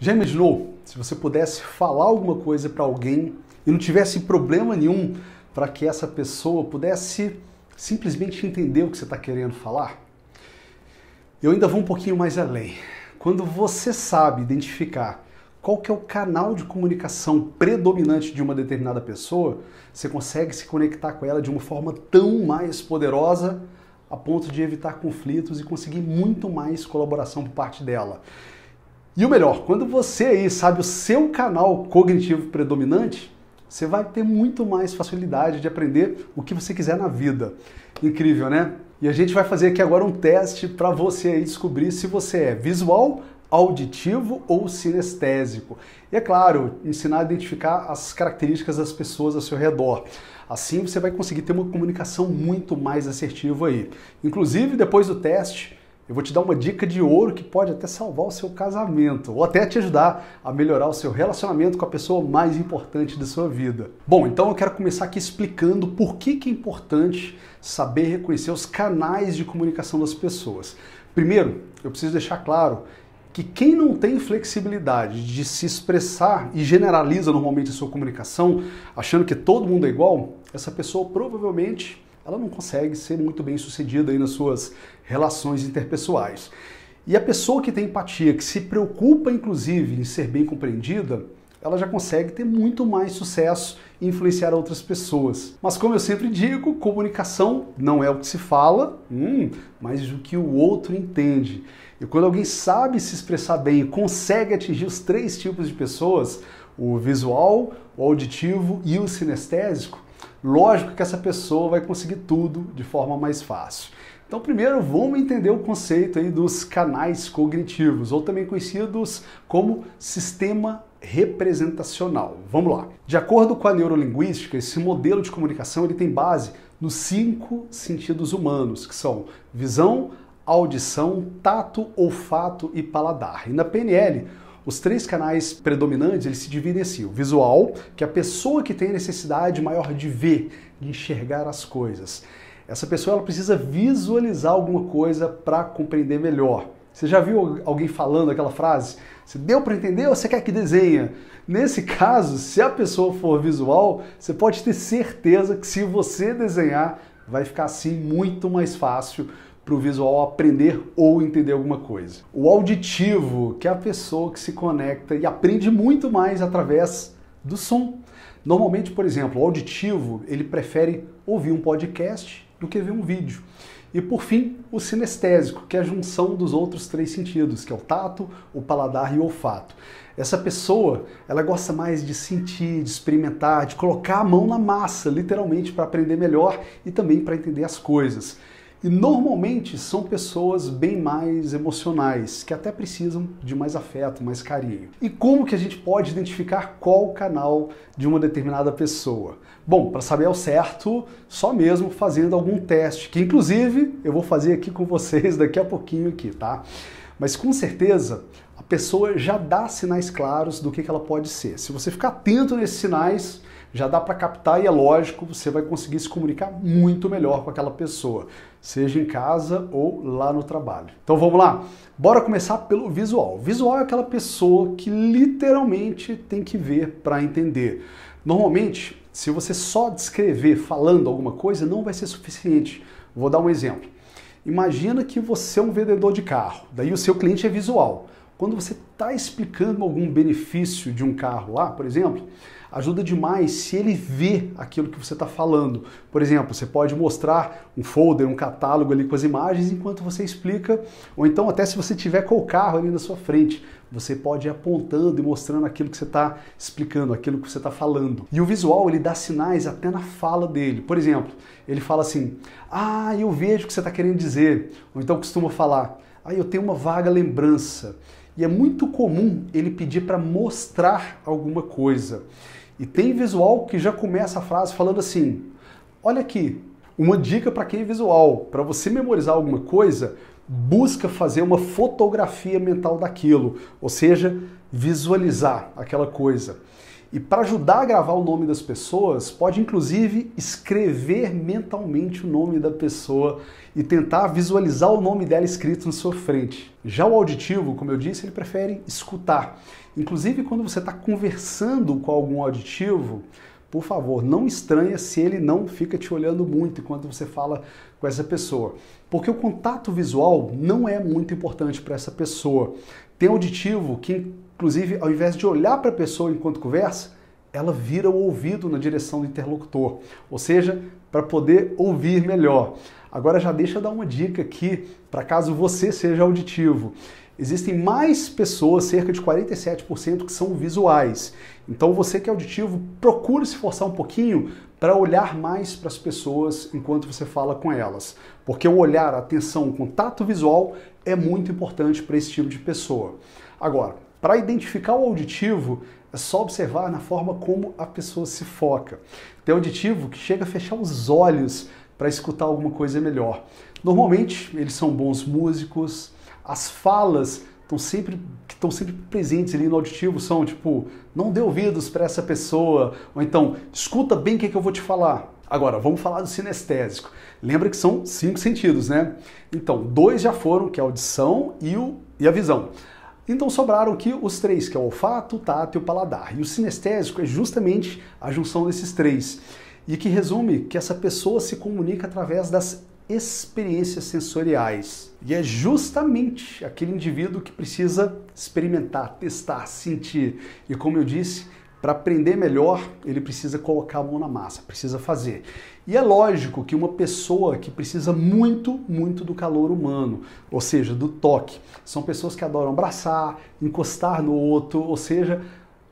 Já imaginou se você pudesse falar alguma coisa para alguém e não tivesse problema nenhum para que essa pessoa pudesse simplesmente entender o que você está querendo falar? Eu ainda vou um pouquinho mais além. Quando você sabe identificar qual que é o canal de comunicação predominante de uma determinada pessoa, você consegue se conectar com ela de uma forma tão mais poderosa a ponto de evitar conflitos e conseguir muito mais colaboração por parte dela. E o melhor, quando você aí sabe o seu canal cognitivo predominante, você vai ter muito mais facilidade de aprender o que você quiser na vida. Incrível, né? E a gente vai fazer aqui agora um teste para você aí descobrir se você é visual, auditivo ou sinestésico. E é claro, ensinar a identificar as características das pessoas ao seu redor. Assim você vai conseguir ter uma comunicação muito mais assertiva aí. Inclusive, depois do teste, eu vou te dar uma dica de ouro que pode até salvar o seu casamento ou até te ajudar a melhorar o seu relacionamento com a pessoa mais importante da sua vida. Bom, então eu quero começar aqui explicando por que é importante saber reconhecer os canais de comunicação das pessoas. Primeiro, eu preciso deixar claro que quem não tem flexibilidade de se expressar e generaliza normalmente a sua comunicação, achando que todo mundo é igual, essa pessoa provavelmente ela não consegue ser muito bem sucedida aí nas suas relações interpessoais. E a pessoa que tem empatia, que se preocupa inclusive em ser bem compreendida, ela já consegue ter muito mais sucesso e influenciar outras pessoas. Mas como eu sempre digo, comunicação não é o que se fala, mas o que o outro entende. E quando alguém sabe se expressar bem e consegue atingir os três tipos de pessoas, o visual, o auditivo e o sinestésico, lógico que essa pessoa vai conseguir tudo de forma mais fácil. Então, primeiro, vamos entender o conceito aí dos canais cognitivos, ou também conhecidos como sistema representacional. Vamos lá. De acordo com a neurolinguística, esse modelo de comunicação ele tem base nos 5 sentidos humanos, que são visão, audição, tato, olfato e paladar. E na PNL, os 3 canais predominantes, eles se dividem assim. O visual, que é a pessoa que tem a necessidade maior de ver, de enxergar as coisas. Essa pessoa ela precisa visualizar alguma coisa para compreender melhor. Você já viu alguém falando aquela frase? Você deu para entender ou você quer que desenhe? Nesse caso, se a pessoa for visual, você pode ter certeza que se você desenhar, vai ficar assim muito mais fácil para o visual aprender ou entender alguma coisa. O auditivo, que é a pessoa que se conecta e aprende muito mais através do som. Normalmente, por exemplo, o auditivo, ele prefere ouvir um podcast do que ver um vídeo. E por fim, o sinestésico, que é a junção dos outros 3 sentidos, que é o tato, o paladar e o olfato. Essa pessoa, ela gosta mais de sentir, de experimentar, de colocar a mão na massa, literalmente, para aprender melhor e também para entender as coisas. E normalmente são pessoas bem mais emocionais, que até precisam de mais afeto, mais carinho. E como que a gente pode identificar qual canal de uma determinada pessoa? Bom, para saber ao certo, só mesmo fazendo algum teste, que inclusive eu vou fazer aqui com vocês daqui a pouquinho aqui, tá? Mas com certeza a pessoa já dá sinais claros do que ela pode ser. Se você ficar atento nesses sinais, já dá para captar e é lógico, você vai conseguir se comunicar muito melhor com aquela pessoa, seja em casa ou lá no trabalho. Então vamos lá? Bora começar pelo visual. Visual é aquela pessoa que literalmente tem que ver para entender. Normalmente, se você só descrever falando alguma coisa, não vai ser suficiente. Vou dar um exemplo. Imagina que você é um vendedor de carro, daí o seu cliente é visual. Quando você está explicando algum benefício de um carro lá, por exemplo, ajuda demais se ele vê aquilo que você está falando. Por exemplo, você pode mostrar um folder, um catálogo ali com as imagens enquanto você explica, ou então até se você tiver com o carro ali na sua frente, você pode ir apontando e mostrando aquilo que você está explicando, aquilo que você está falando. E o visual, ele dá sinais até na fala dele. Por exemplo, ele fala assim, eu vejo o que você está querendo dizer. Ou então costuma falar, eu tenho uma vaga lembrança. E é muito comum ele pedir para mostrar alguma coisa. E tem visual que já começa a frase falando assim, olha aqui, uma dica para quem é visual, para você memorizar alguma coisa, busca fazer uma fotografia mental daquilo, ou seja, visualizar aquela coisa. E para ajudar a gravar o nome das pessoas, pode inclusive escrever mentalmente o nome da pessoa e tentar visualizar o nome dela escrito na sua frente. Já o auditivo, como eu disse, ele prefere escutar. Inclusive, quando você está conversando com algum auditivo, por favor, não estranha se ele não fica te olhando muito enquanto você fala com essa pessoa. Porque o contato visual não é muito importante para essa pessoa. Tem auditivo que, inclusive, ao invés de olhar para a pessoa enquanto conversa, ela vira o ouvido na direção do interlocutor. Ou seja, para poder ouvir melhor. Agora já deixa eu dar uma dica aqui, para caso você seja auditivo. Existem mais pessoas, cerca de 47%, que são visuais. Então você que é auditivo, procure se esforçar um pouquinho para olhar mais para as pessoas enquanto você fala com elas. Porque o olhar, a atenção, o contato visual é muito importante para esse tipo de pessoa. Agora, para identificar o auditivo, é só observar na forma como a pessoa se foca. Tem auditivo que chega a fechar os olhos para escutar alguma coisa melhor. Normalmente, eles são bons músicos, as falas que estão sempre presentes ali no auditivo são tipo, não dê ouvidos para essa pessoa, ou então, escuta bem o que eu vou te falar. Agora, vamos falar do sinestésico. Lembra que são 5 sentidos, né? Então, 2 já foram, que é a audição e a visão. Então sobraram aqui os 3, que é o olfato, o tato e o paladar. E o sinestésico é justamente a junção desses 3. E que resume que essa pessoa se comunica através das experiências sensoriais. E é justamente aquele indivíduo que precisa experimentar, testar, sentir. E como eu disse, para aprender melhor, ele precisa colocar a mão na massa, precisa fazer. E é lógico que uma pessoa que precisa muito do calor humano, ou seja, do toque, são pessoas que adoram abraçar, encostar no outro, ou seja,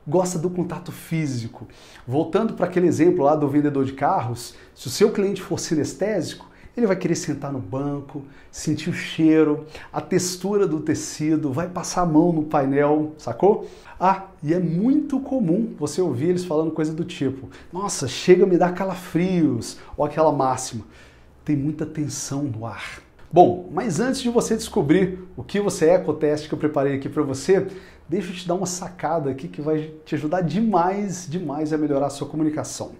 gosta do contato físico. Voltando para aquele exemplo lá do vendedor de carros, se o seu cliente for sinestésico, ele vai querer sentar no banco, sentir o cheiro, a textura do tecido, vai passar a mão no painel, sacou? Ah, e é muito comum você ouvir eles falando coisa do tipo, nossa, chega a me dar calafrios, ou aquela máxima, tem muita tensão no ar. Bom, mas antes de você descobrir o que você é com o teste que eu preparei aqui para você, deixa eu te dar uma sacada aqui que vai te ajudar demais a melhorar a sua comunicação.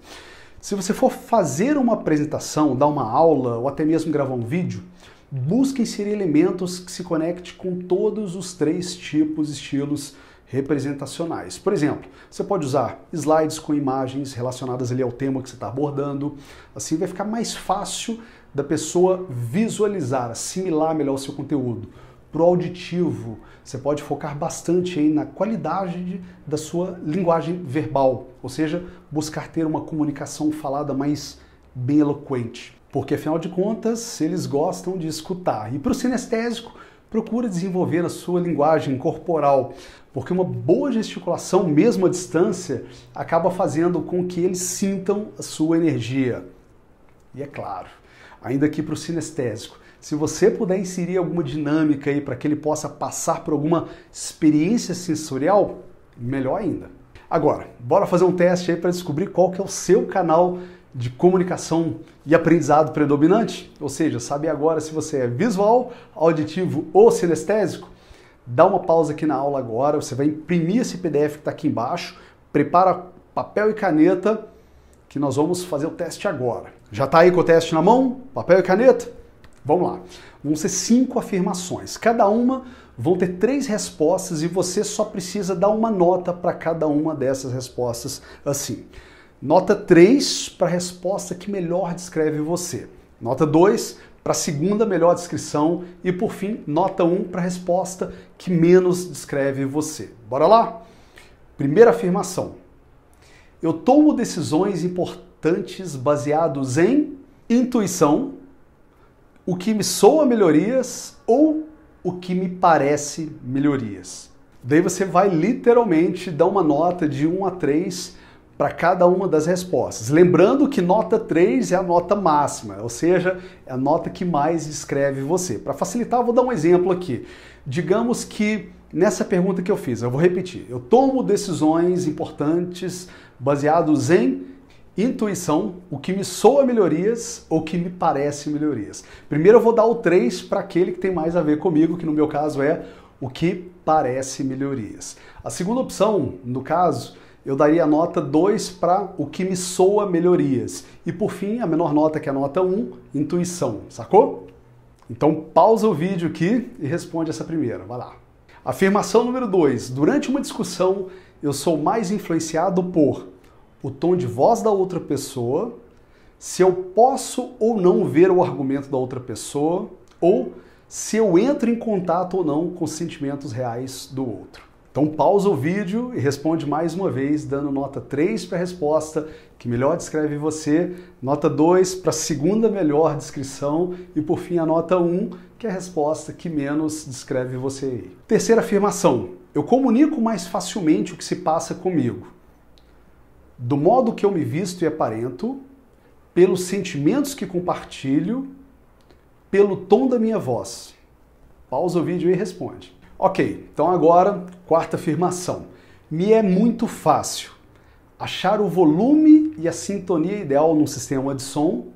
Se você for fazer uma apresentação, dar uma aula ou até mesmo gravar um vídeo, busque inserir elementos que se conectem com todos os 3 estilos representacionais. Por exemplo, você pode usar slides com imagens relacionadas ali ao tema que você está abordando. Assim vai ficar mais fácil da pessoa visualizar, assimilar melhor o seu conteúdo. Para o auditivo, você pode focar bastante aí na qualidade da sua linguagem verbal, ou seja, buscar ter uma comunicação falada mais bem eloquente, porque afinal de contas eles gostam de escutar. E para o sinestésico, procura desenvolver a sua linguagem corporal, porque uma boa gesticulação, mesmo à distância, acaba fazendo com que eles sintam a sua energia. E é claro, ainda aqui para o sinestésico, se você puder inserir alguma dinâmica aí para que ele possa passar por alguma experiência sensorial, melhor ainda. Agora, bora fazer um teste aí para descobrir qual que é o seu canal de comunicação e aprendizado predominante? Ou seja, sabe agora se você é visual, auditivo ou sinestésico? Dá uma pausa aqui na aula agora, você vai imprimir esse PDF que está aqui embaixo, prepara papel e caneta, que nós vamos fazer o teste agora. Já está aí com o teste na mão? Papel e caneta? Vamos lá. Vão ser 5 afirmações. Cada uma vão ter 3 respostas e você só precisa dar uma nota para cada uma dessas respostas assim. Nota 3 para a resposta que melhor descreve você. Nota 2 para a segunda melhor descrição. E por fim, nota 1 para a resposta que menos descreve você. Bora lá? Primeira afirmação. Eu tomo decisões importantes baseados em intuição, o que me soa melhorias ou o que me parece melhorias. Daí você vai literalmente dar uma nota de 1 a 3 para cada uma das respostas. Lembrando que nota 3 é a nota máxima, ou seja, é a nota que mais descreve você. Para facilitar, eu vou dar um exemplo aqui. Digamos que nessa pergunta que eu fiz, eu vou repetir. Eu tomo decisões importantes baseados em intuição, o que me soa melhorias ou que me parece melhorias. Primeiro eu vou dar o 3 para aquele que tem mais a ver comigo, que no meu caso é o que parece melhorias. A segunda opção, no caso, eu daria a nota 2 para o que me soa melhorias. E por fim, a menor nota, que é a nota 1, intuição, sacou? Então pausa o vídeo aqui e responde essa primeira, vai lá. Afirmação número 2. Durante uma discussão, eu sou mais influenciado por o tom de voz da outra pessoa, se eu posso ou não ver o argumento da outra pessoa, ou se eu entro em contato ou não com os sentimentos reais do outro. Então pausa o vídeo e responde mais uma vez, dando nota 3 para a resposta que melhor descreve você, nota 2 para a segunda melhor descrição e por fim a nota 1, que é a resposta que menos descreve você aí. Terceira afirmação, eu comunico mais facilmente o que se passa comigo, do modo que eu me visto e aparento, pelos sentimentos que compartilho, pelo tom da minha voz. Pausa o vídeo e responde. Ok, então agora, quarta afirmação. Me é muito fácil achar o volume e a sintonia ideal num sistema de som,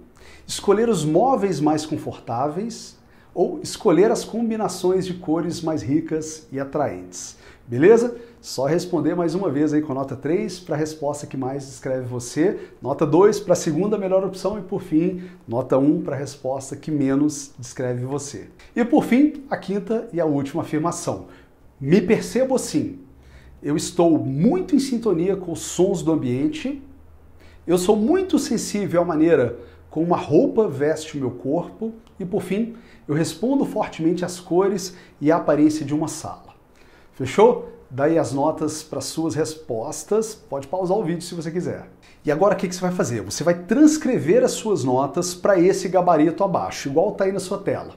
escolher os móveis mais confortáveis ou escolher as combinações de cores mais ricas e atraentes. Beleza? Só responder mais uma vez aí com nota 3 para a resposta que mais descreve você, nota 2 para a segunda melhor opção e por fim, nota 1 para a resposta que menos descreve você. E por fim, a quinta e a última afirmação. Me percebo assim. Eu estou muito em sintonia com os sons do ambiente, eu sou muito sensível à maneira como uma roupa veste o meu corpo e por fim, eu respondo fortemente às cores e à aparência de uma sala. Fechou? Daí as notas para suas respostas. Pode pausar o vídeo se você quiser. E agora o que você vai fazer? Você vai transcrever as suas notas para esse gabarito abaixo, igual está aí na sua tela.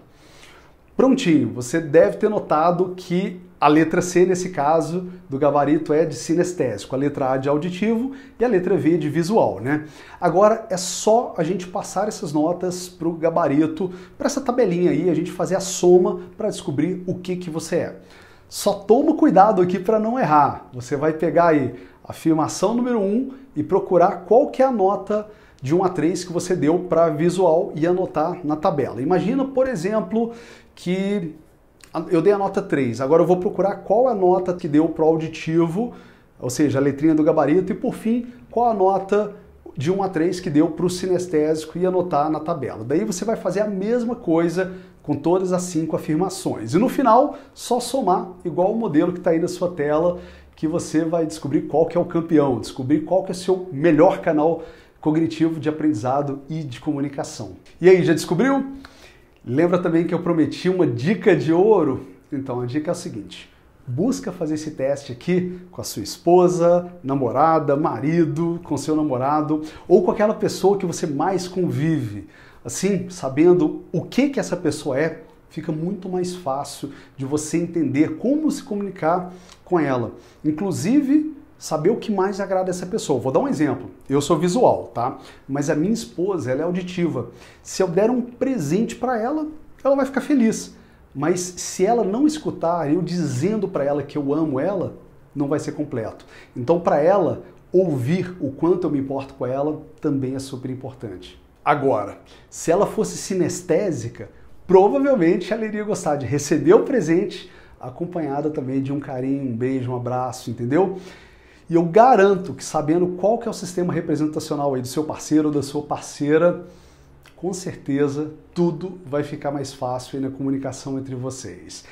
Prontinho, você deve ter notado que a letra C, nesse caso, do gabarito é de sinestésico, a letra A de auditivo e a letra V de visual, né? Agora é só a gente passar essas notas para o gabarito, para essa tabelinha aí, a gente fazer a soma para descobrir o que você é. Só toma cuidado aqui para não errar. Você vai pegar aí a afirmação número 1 e procurar qual que é a nota de 1 a 3 que você deu para visual e anotar na tabela. Imagina, por exemplo, que eu dei a nota 3. Agora eu vou procurar qual a nota que deu para o auditivo, ou seja, a letrinha do gabarito, e por fim, qual a nota de 1 a 3 que deu para o sinestésico e anotar na tabela. Daí você vai fazer a mesma coisa com todas as 5 afirmações. E no final, só somar, igual o modelo que está aí na sua tela, que você vai descobrir qual que é o campeão, descobrir qual que é o seu melhor canal cognitivo de aprendizado e de comunicação. E aí, já descobriu? Lembra também que eu prometi uma dica de ouro? Então, a dica é a seguinte. Busca fazer esse teste aqui com a sua esposa, namorada, marido, com seu namorado ou com aquela pessoa que você mais convive. Assim, sabendo o que essa pessoa é, fica muito mais fácil de você entender como se comunicar com ela. Inclusive, saber o que mais agrada essa pessoa. Vou dar um exemplo. Eu sou visual, tá? Mas a minha esposa, ela é auditiva. Se eu der um presente para ela, ela vai ficar feliz. Mas se ela não escutar eu dizendo para ela que eu amo ela, não vai ser completo. Então, para ela, ouvir o quanto eu me importo com ela também é super importante. Agora, se ela fosse sinestésica, provavelmente ela iria gostar de receber o presente acompanhada também de um carinho, um beijo, um abraço, entendeu? E eu garanto que sabendo qual que é o sistema representacional aí do seu parceiro ou da sua parceira, com certeza tudo vai ficar mais fácil aí na comunicação entre vocês.